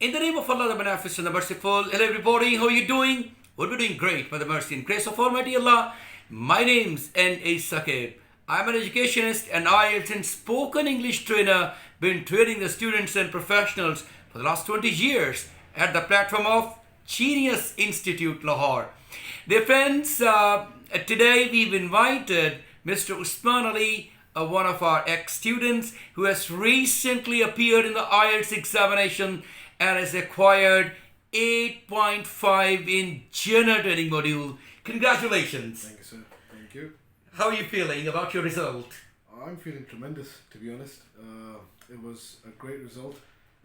In the name of Allah, the Beneficent and the Merciful, hello everybody, how are you doing? Well, we're doing great by the mercy and grace of Almighty Allah. My name's NA Saqib. I'm an educationist and IELTS and spoken English trainer, been training the students and professionals for the last 20 years at the platform of Genius Institute, Lahore. Dear friends, today we've invited Mr. Usman Ali, one of our ex-students who has recently appeared in the IELTS examination and has acquired 8.5 in general training module. Congratulations. Thank you, sir. Thank you. How are you feeling about your result? I'm feeling tremendous, to be honest. It was a great result,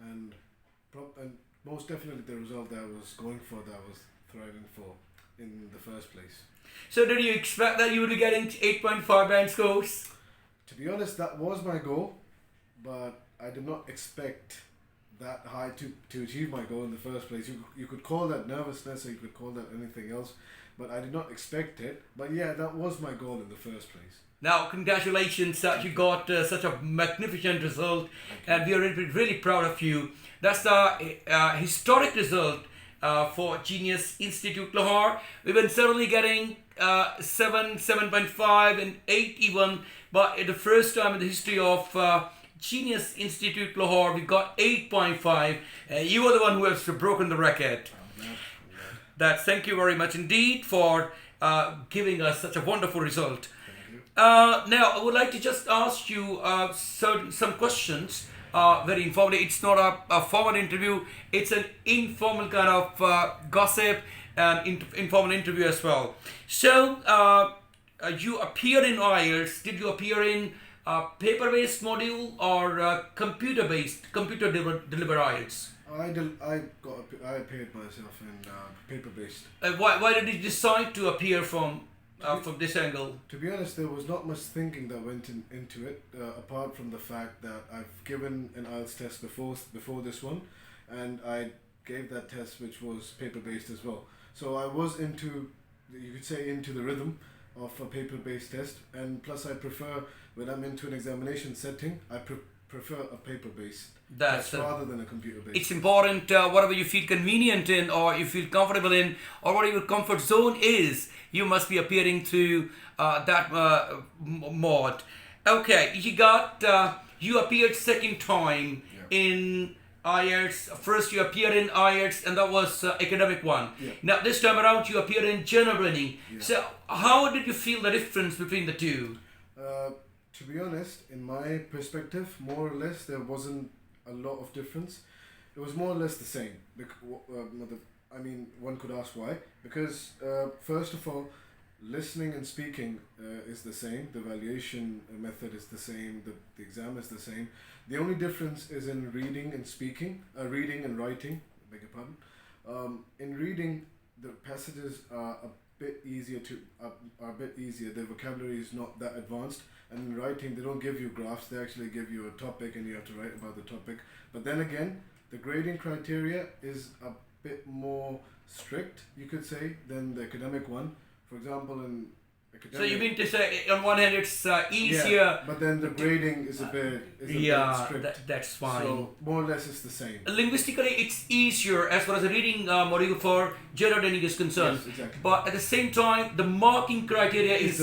and most definitely the result that I was going for, that I was thriving for in the first place. So did you expect that you would be getting 8.5 band scores? To be honest, that was my goal, but I did not expect that high to achieve my goal in the first place. You could call that nervousness, or you could call that anything else, but I did not expect it. But yeah, that was my goal in the first place. Now, congratulations that you got such a magnificent result, and we are really proud of you. That's a historic result for Genius Institute Lahore. We've been certainly getting 7, 7.5 and 8 even, but the first time in the history of Genius Institute Lahore, we got 8.5. You are the one who has broken the record. Thank you very much indeed for giving us such a wonderful result. Now, I would like to just ask you some questions. Very informative. It's not a formal interview. It's an informal kind of gossip and informal interview as well. So, you appeared in IELTS. Did you appear in paper-based module or computer-based, computer-delivered IELTS? I appeared myself in paper-based. Why did you decide to appear from this angle? To be honest, there was not much thinking that went into it, apart from the fact that I've given an IELTS test before this one, and I gave that test which was paper-based as well. So I was into the rhythm of a paper-based test, and plus I prefer, when I'm into an examination setting, I prefer a paper-based test rather than a computer-based. It's important, whatever you feel convenient in, or you feel comfortable in, or whatever your comfort zone is, you must be appearing through that mode. Okay, you appeared second time in IELTS. First you appeared in IELTS, and that was academic one. Yeah. Now this time around you appeared in general learning. Yeah. So how did you feel the difference between the two? To be honest, in my perspective, more or less there wasn't a lot of difference. It was more or less the same. One could ask why. Because first of all, listening and speaking is the same. The evaluation method is the same. The exam is the same. The only difference is in reading and speaking, reading and writing. Beg your pardon. In reading, the passages are a bit easier. The vocabulary is not that advanced. And in writing, they don't give you graphs. They actually give you a topic, and you have to write about the topic. But then again, the grading criteria is a bit more strict, you could say, than the academic one. For example, in academic... So you mean to say, on one hand it's easier... Yeah, but then the grading is a bit strict. That's fine. So more or less it's the same. Linguistically, it's easier as far as the reading module for general learning is concerned. Yes, exactly. But at the same time, the marking criteria is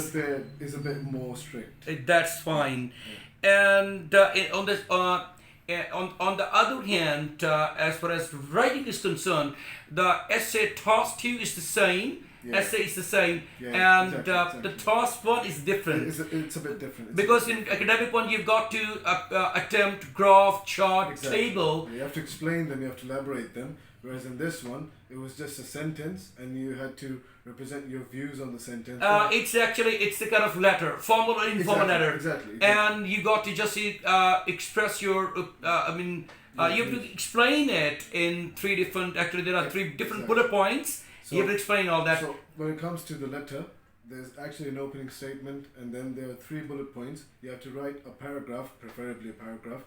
a bit more strict. That's fine. Yeah. And on the other hand, as far as writing is concerned, the essay task 2 is the same. Yeah. Essay is the same, and exactly. The task 1 is different. It's a bit different. Because in academic one, you've got to attempt graph, chart, table. You have to explain them, you have to elaborate them. Whereas in this one, it was just a sentence, and you had to represent your views on the sentence. It's a kind of letter, formal or informal letter. Exactly. And you got to just express your, you have to explain it in three different, there are three different bullet points. So, you have to explain all that. So when it comes to the letter, there's actually an opening statement, and then there are 3 bullet points. You have to write a paragraph, preferably a paragraph,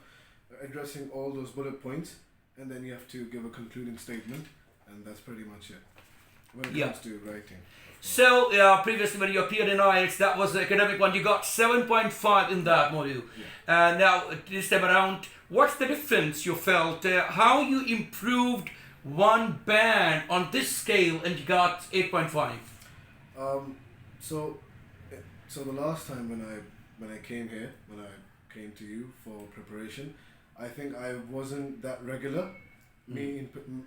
addressing all those bullet points, and then you have to give a concluding statement, and that's pretty much it. when it Yeah. comes to writing. So, previously when you appeared in IELTS, that was the academic one, you got 7.5 in that module. And now, this time around, what's the difference you felt? How you improved one band on this scale and you got 8.5? So, so the last time when I came here, when I came to you for preparation, I think I wasn't that regular.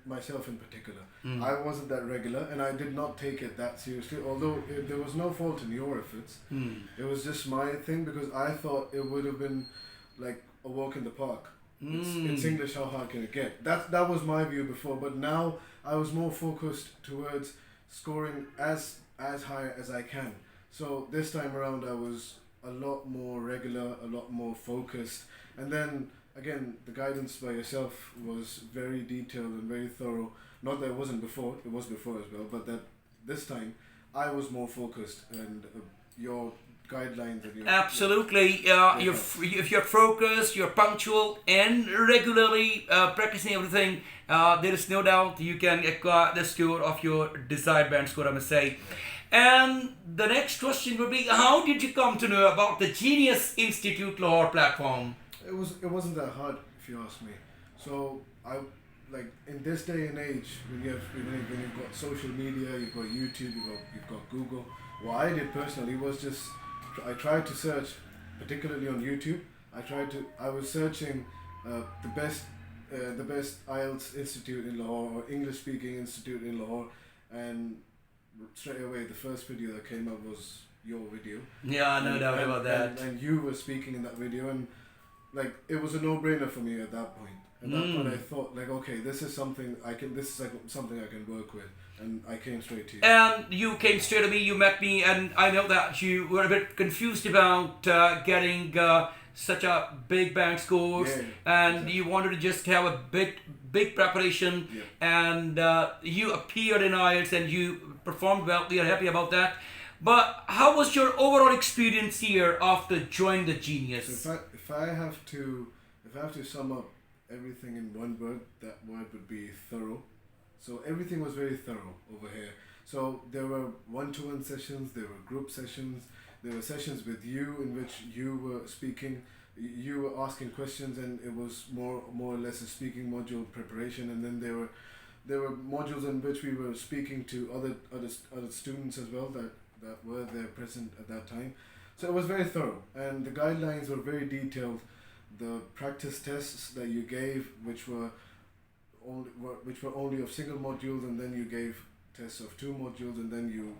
Myself in particular, I wasn't that regular, and I did not take it that seriously. Although there was no fault in your efforts, it was just my thing because I thought it would have been like a walk in the park. It's English. How hard can it get? That was my view before, but now I was more focused towards scoring as high as I can. So this time around, I was a lot more regular, a lot more focused, and then. Again, the guidance by yourself was very detailed and very thorough. Not that it wasn't before, it was before as well, but that this time I was more focused and your guidelines and your... Absolutely. If you're focused, you're punctual and regularly practicing everything, there is no doubt you can acquire the score of your desired band score, I must say. And the next question would be, how did you come to know about the Genius Institute Lahore platform? It wasn't that hard, if you ask me. So I like in this day and age when you've got social media, you've got YouTube, you've got Google. What I did personally was just I tried to search, particularly on YouTube. I was searching the best IELTS institute in Lahore or English speaking institute in Lahore, and straight away the first video that came up was your video. Yeah, no doubt about that. And you were speaking in that video, and like it was a no-brainer for me at that point. At that point, I thought like, okay, this is something I can. This is like something I can work with, and I came straight to you. And you came straight to me. You met me, and I know that you were a bit confused about getting such a big band scores, and exactly. You wanted to just have a big preparation, and you appeared in IELTS and you performed well. We are happy about that. But how was your overall experience here after joining the Genius? So if I have to sum up everything in one word, that word would be thorough. So everything was very thorough over here. So there were one-to-one sessions, there were group sessions, there were sessions with you in which you were speaking, you were asking questions, and it was more or less a speaking module preparation. And then there were modules in which we were speaking to other students as well that were there present at that time. So it was very thorough, and the guidelines were very detailed. The practice tests that you gave, which were only of single modules, and then you gave tests of 2 modules, and then you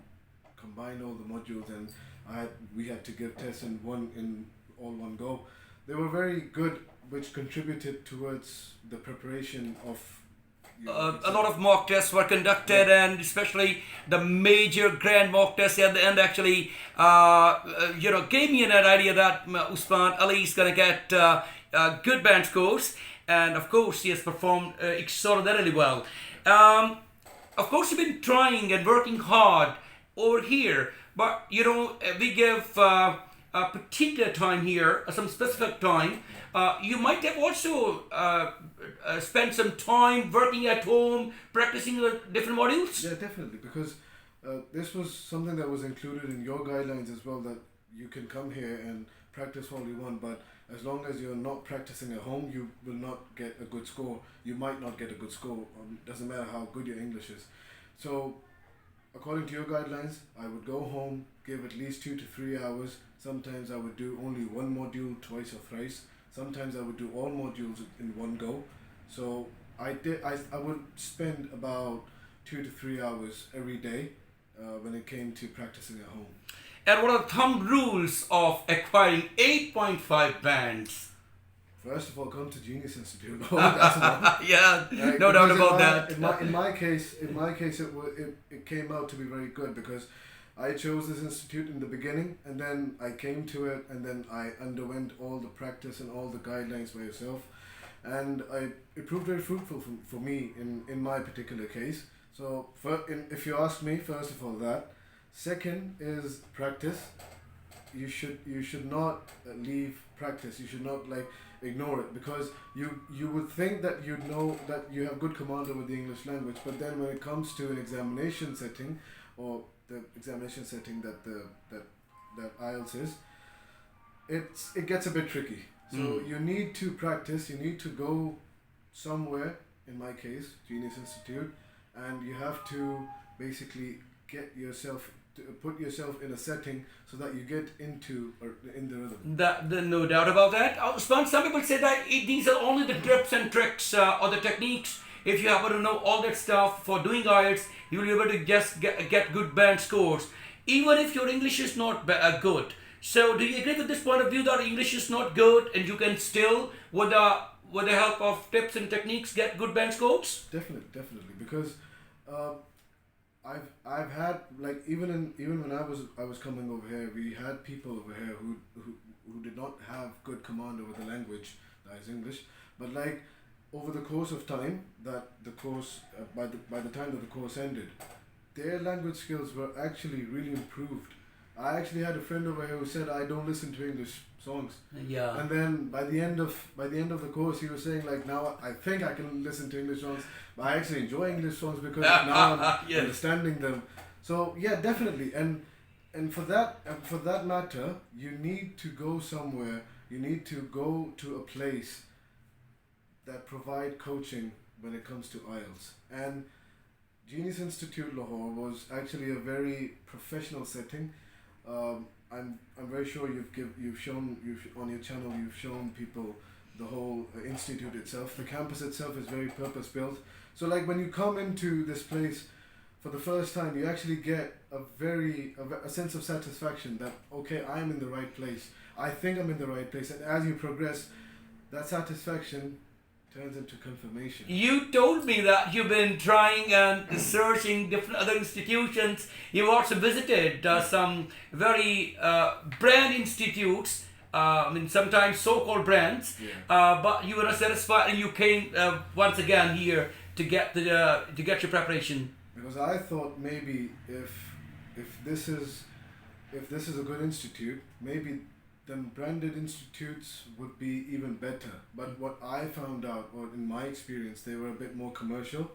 combined all the modules, and we had to give tests in one go. They were very good, which contributed towards the preparation of a lot of mock tests were conducted, and especially the major grand mock test at the end actually gave me an idea that Usman Ali is going to get good band scores, and of course he has performed extraordinarily well. Of course you've been trying and working hard over here, but we give a particular time here, some specific time. You might have also spent some time working at home, practicing the different modules? Yeah, definitely, because this was something that was included in your guidelines as well, that you can come here and practice all you want, but as long as you're not practicing at home, you will not get a good score. You might not get a good score. Doesn't matter how good your English is. So, according to your guidelines, I would go home, give at least 2 to 3 hours. Sometimes I would do only one module twice or thrice. Sometimes I would do all modules in one go. So I would spend about 2 to 3 hours every day when it came to practicing at home. And what are the thumb rules of acquiring 8.5 bands? First of all, come to Genius Institute. Yeah, no doubt about that. In my case, it came out to be very good because I chose this institute in the beginning, and then I came to it, and then I underwent all the practice and all the guidelines by yourself, and it proved very fruitful for me in my particular case. So if you ask me, first of all that. Second is practice. you should not leave practice. You should not like ignore it, because you would think that you know that you have good command over the English language, but then when it comes to an examination setting, or the examination setting that IELTS is, it gets a bit tricky. So you need to practice. You need to go somewhere. In my case, Genius Institute, and you have to basically put yourself in a setting so that you get into or in the rhythm. No doubt about that. Usman, some people say that these are only the tips and tricks or the techniques. If you happen to know all that stuff for doing IELTS, you will be able to just get good band scores, even if your English is not good. So, do you agree with this point of view that English is not good and you can still, with the help of tips and techniques, get good band scores? Definitely, because I've had, like, even when I was coming over here, we had people over here who did not have good command over the language, that is English, but like over the course of time that the course by the time that the course ended, their language skills were actually really improved. I actually had a friend over here who said, I don't listen to English songs. Yeah. And then by the end of the course, he was saying, like, now I think I can listen to English songs, but I actually enjoy English songs because now I'm yes. understanding them. So yeah, definitely. And for that matter, you need to go somewhere. You need to go to a place that provide coaching when it comes to IELTS. And Genius Institute Lahore was actually a very professional setting. I'm very sure you've shown on your channel, you've shown people the whole institute itself. The campus itself is very purpose built. So like when you come into this place for the first time, you actually get a sense of satisfaction that, okay, I'm in the right place. I think I'm in the right place. And as you progress, that satisfaction turns into confirmation. You told me that you've been trying and searching different other institutions. You've also visited some very brand institutes. Sometimes so-called brands. Yeah. But you were not satisfied, and you came once again here to get your preparation. Because I thought maybe if this is a good institute, maybe then branded institutes would be even better. But what I found out, or in my experience, they were a bit more commercial.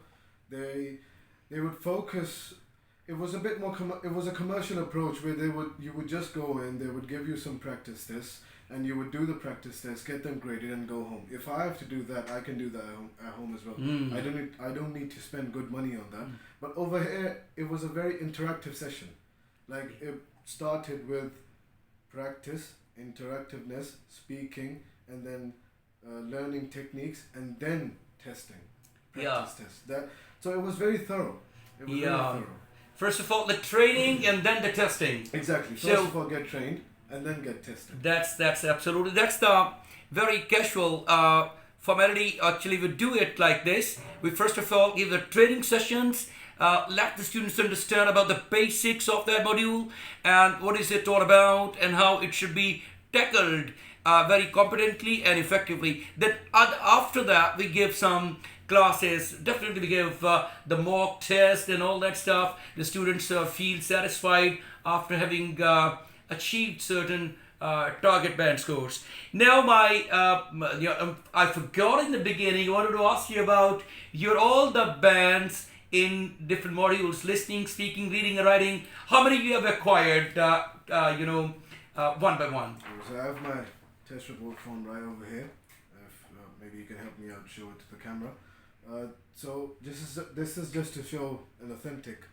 They would focus. It was a bit more. It was a commercial approach where you would just go in. They would give you some practice tests, and you would do the practice tests, get them graded, and go home. If I have to do that, I can do that at home as well. I don't need to spend good money on that. But over here, it was a very interactive session. Like, it started with practice, interactiveness, speaking, and then learning techniques, and then testing. Practice test. So it was very thorough. It was very thorough. First of all, the training and then the testing. Exactly. First of all, get trained and then get tested. That's absolutely. That's the very casual formality. Actually, we do it like this. We first of all give the training sessions. Let the students understand about the basics of that module and what is it all about and how it should be tackled very competently and effectively. Then after that, we give some classes. Definitely we give the mock test and all that stuff. The students feel satisfied after having achieved certain target band scores. Now I forgot in the beginning, I wanted to ask you about all the bands in different modules: listening, speaking, reading and writing. How many you have acquired one by one? So I have my test report form right over here. If maybe you can help me out and show it to the camera. So this is just to show an authentic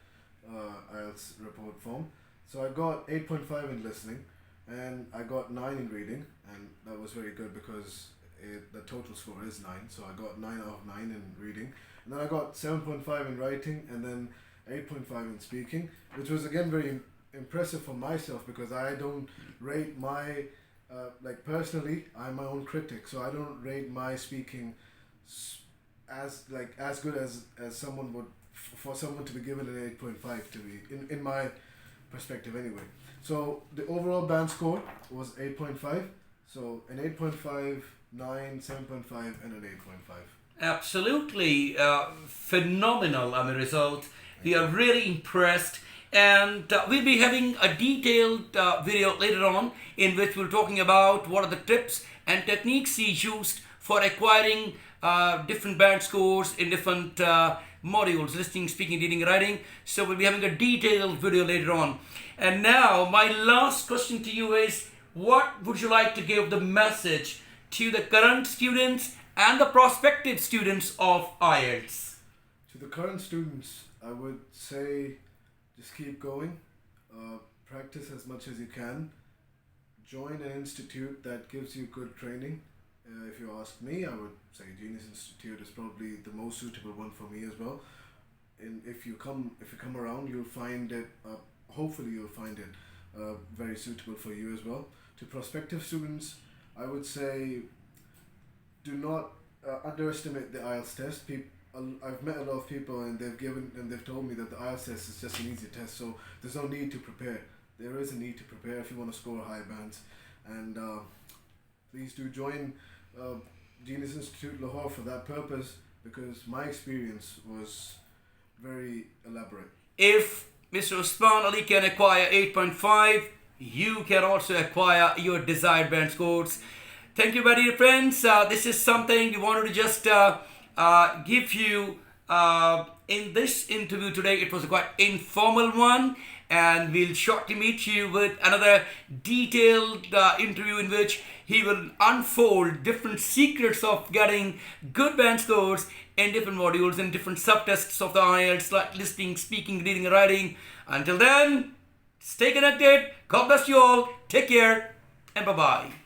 IELTS report form. So I got 8.5 in listening, and I got 9 in reading, and that was very good because the total score is 9. So I got 9 out of 9 in reading, and then I got 7.5 in writing, and then 8.5 in speaking, which was again very impressive for myself because I don't rate my personally, I'm my own critic, so I don't rate my speaking as good as someone would, for someone to be given an 8.5 to be in my perspective anyway. So the overall band score was 8.5. So an 8.5, 9, 7.5, and an 8.5. Absolutely phenomenal result. We are really impressed, And we'll be having a detailed video later on in which we're talking about what are the tips and techniques he used for acquiring different band scores in different modules, listening, speaking, reading, writing. So we'll be having a detailed video later on. And now my last question to you is, what would you like to give the message to the current students and the prospective students of IELTS? To the current students, I would say just keep going, practice as much as you can, join an institute that gives you good training. If you ask me, I would say Genius Institute is probably the most suitable one for me as well. And if you come around, you'll find it, hopefully you'll find it very suitable for you as well. To prospective students, I would say do not underestimate the IELTS test. I've met a lot of people and they've told me that the IELTS test is just an easy test, so there's no need to prepare. There is a need to prepare if you want to score high bands, and please do join Genius Institute Lahore for that purpose, because my experience was very elaborate. If Mr. Usman Ali can acquire 8.5, you can also acquire your desired band scores. Thank you, my dear friends. This is something we wanted to just give you in this interview today. It was a quite informal one, and we'll shortly meet you with another detailed interview in which he will unfold different secrets of getting good band scores in different modules and different subtests of the IELTS, like listening, speaking, reading, and writing. Until then, stay connected. God bless you all. Take care, and bye-bye.